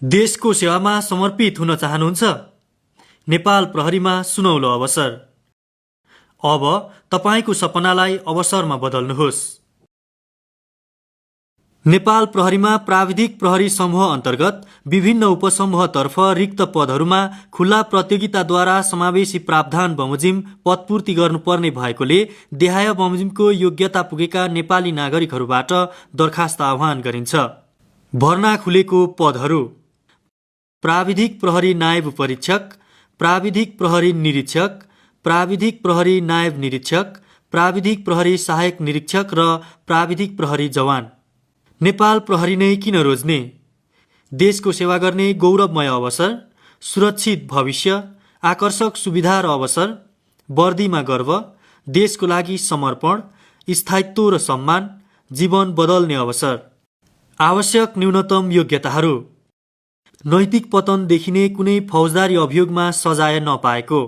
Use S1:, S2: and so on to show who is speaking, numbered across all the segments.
S1: देशको सेवामा समर्पित हुन चाहनुहुन्छ? नेपाल प्रहरीमा सुनौलो अवसर। अब तपाईको सपनालाई अवसरमा बदल्नुहोस्। नेपाल प्रहरीमा प्राविधिक प्रहरी समूह अन्तर्गत विभिन्न उपसमूहतर्फ रिक्त पदहरूमा खुला प्रतियोगिताद्वारा समावेशी प्रावधान बमोजिम पदपूर्ति गर्नुपर्ने भएकोले देहाय बमोजिमको योग्यता पुगेका नेपाली नागरिकहरूबाट दरखास्त आह्वान गरिन्छ। भर्ना खुलेको पदहरू: प्राविधिक प्रहरी नायब परीक्षक, प्राविधिक प्रहरी निरीक्षक, प्राविधिक प्रहरी नायब निरीक्षक, प्राविधिक प्रहरी सहायक निरीक्षक र प्राविधिक प्रहरी जवान। नेपाल प्रहरी नै किन रोज्ने? देशको सेवा गर्ने गौरवमय अवसर, सुरक्षित भविष्य, आकर्षक सुविधा र अवसर, वर्दीमा गर्व, देशको लागि समर्पण, स्थायित्व र सम्मान, जीवन बदल्ने अवसर। आवश्यक न्यूनतम योग्यताहरू: नैतिक पतन देखिने कुनै फौजदारी अभियोगमा सजाय नपाएको,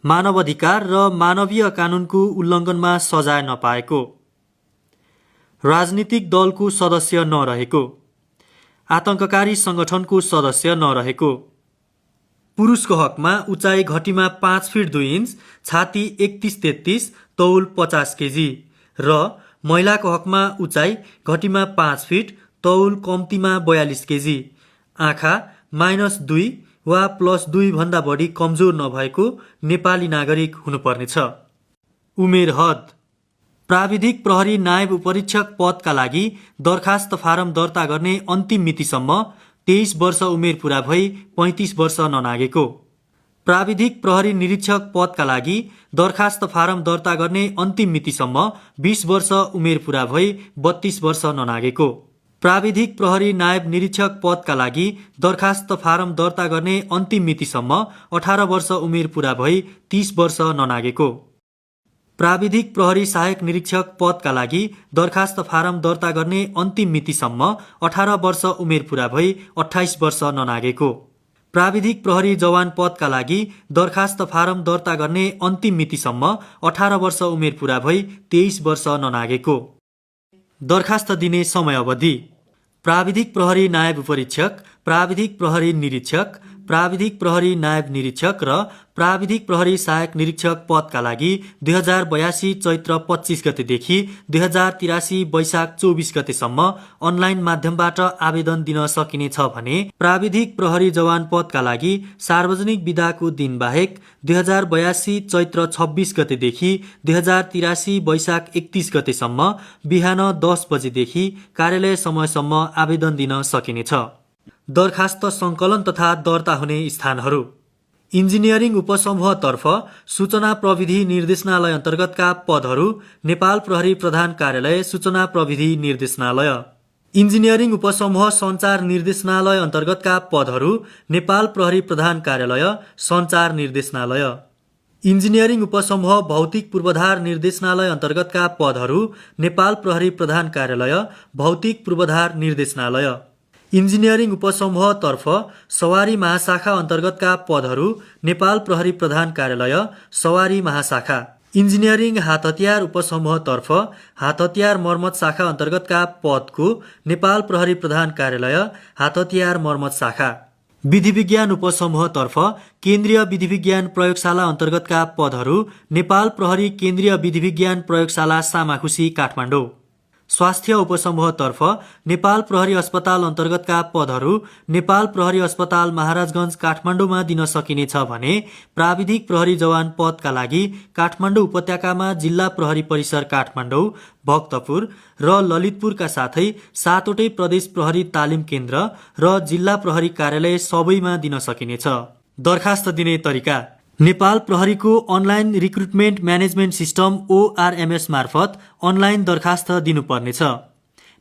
S1: मानवाधिकार र मानवीय कानुनको उल्लङ्घनमा सजाय नपाएको, राजनीतिक दलको सदस्य नरहेको, आतंककारी संगठनको सदस्य नरहेको, पुरुषको हकमा उचाइ घटीमा 5 फिट 2 इन्च, छाती 31-33, तौल 50 केजी र महिलाको हकमा उचाइ घटीमा 5 फिट, तौल कम्तीमा 42 केजी, आँखा -2 वा +2 भन्दा बढी कमजोर नभएको नेपाली नागरिक हुनुपर्नेछ। उमेर हद: प्राविधिक प्रहरी नायब परीक्षक पदका लागि दरखास्त फारम दर्ता गर्ने अन्तिम मितिसम्म 23 वर्ष उमेर पूरा भई 35 वर्ष ननागेको। प्राविधिक प्रहरी निरीक्षक पदका लागि दरखास्त फारम दर्ता गर्ने अन्तिम मितिसम्म 20 वर्ष उमेर पूरा भई 32 वर्ष ननागेको। प्राविधिक प्रहरी नायब निरीक्षक पदका लागि दरखास्त फारम दर्ता गर्ने अन्तिम मितिसम्म 18 वर्ष उमेर पूरा भई 30 वर्ष ननागेको। प्राविधिक प्रहरी सहायक निरीक्षक पदका लागि दरखास्त फारम दर्ता गर्ने अन्तिम मितिसम्म 18 वर्ष उमेर पूरा भई 28 वर्ष ननागेको। प्राविधिक प्रहरी जवान पदका लागि दरखास्त फारम दर्ता गर्ने अन्तिम मितिसम्म 18 वर्ष उमेर पूरा भई 23 वर्ष ननागेको। दरखास्त दिने समय अवधि: प्राविधिक प्रहरी नायब परीक्षक, प्राविधिक प्रहरी निरीक्षक, प्राविधिक प्रहरी नायब निरीक्षक र प्राविधिक प्रहरी सहायक निरीक्षक पदका लागि 2082 चैत्र 25 गतेदेखि 2083 वैशाख 24 गतेसम्म अनलाइन माध्यमबाट आवेदन दिन सकिनेछ भने प्राविधिक प्रहरी जवान पदका लागि सार्वजनिक बिदाको दिन बाहेक 2082 चैत्र 26 गतेदेखि 2083 वैशाख 31 गतेसम्म बिहान 10 बजेदेखि कार्यालय समयसम्म आवेदन दिन सकिनेछ। दरखास्त सङ्कलन तथा दर्ता हुने स्थानहरू: इन्जिनियरिङ उपसमूहतर्फ सूचना प्रविधि निर्देशनालय अन्तर्गतका पदहरू नेपाल प्रहरी प्रधान कार्यालय सूचना प्रविधि निर्देशनालय। इन्जिनियरिङ उपसमूह सञ्चार निर्देशनालय अन्तर्गतका पदहरू नेपाल प्रहरी प्रधान कार्यालय सञ्चार निर्देशनालय। इन्जिनियरिङ उपसमूह भौतिक पूर्वाधार निर्देशनालय अन्तर्गतका पदहरू नेपाल प्रहरी प्रधान कार्यालय भौतिक पूर्वाधार निर्देशनालय। इन्जिनियरिङ उपसमूहतर्फ सवारी महाशाखा अन्तर्गतका पदहरू नेपाल प्रहरी प्रधान कार्यालय सवारी महाशाखा। इन्जिनियरिङ हात हतियार उपसमूहतर्फ हात हतियार मर्मत शाखा अन्तर्गतका पदको नेपाल प्रहरी प्रधान कार्यालय हात हतियार मर्मत शाखा। विधि विज्ञान उपसमूहतर्फ केन्द्रीय विधि विज्ञान प्रयोगशाला अन्तर्गतका पदहरू नेपाल प्रहरी केन्द्रीय विधि विज्ञान प्रयोगशाला सामाखुसी काठमाडौँ। स्वास्थ्य उपसमूहतर्फ नेपाल प्रहरी अस्पताल अन्तर्गतका पदहरू नेपाल प्रहरी अस्पताल महाराजगञ्ज काठमाडौँमा दिन सकिनेछ भने प्राविधिक प्रहरी जवान पदका लागि काठमाडौँ उपत्यकामा जिल्ला प्रहरी परिसर काठमाडौँ, भक्तपुर र ललितपुरका साथै 7वटै प्रदेश प्रहरी तालिम केन्द्र र जिल्ला प्रहरी कार्यालय सबैमा दिन सकिनेछ। दरखास्त दिने तरिका: नेपाल प्रहरीको online recruitment management system ORMS मार्फत अनलाइन दरखास्त दिनुपर्नेछ।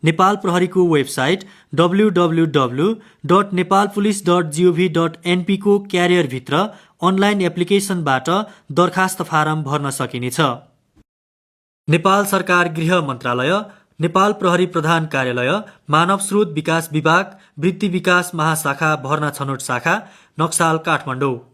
S1: नेपाल प्रहरीको वेबसाइट www.nepalpolice.gov.np को क्यारियरभित्र अनलाइन एप्लिकेसनबाट दरखास्त फारम भर्न सकिनेछ। नेपाल सरकार गृह मन्त्रालय, नेपाल प्रहरी प्रधान कार्यालय, मानव स्रोत विकास विभाग, वृत्ति विकास महाशाखा भर्ना छनौट शाखा, नक्साल काठमाडौँ।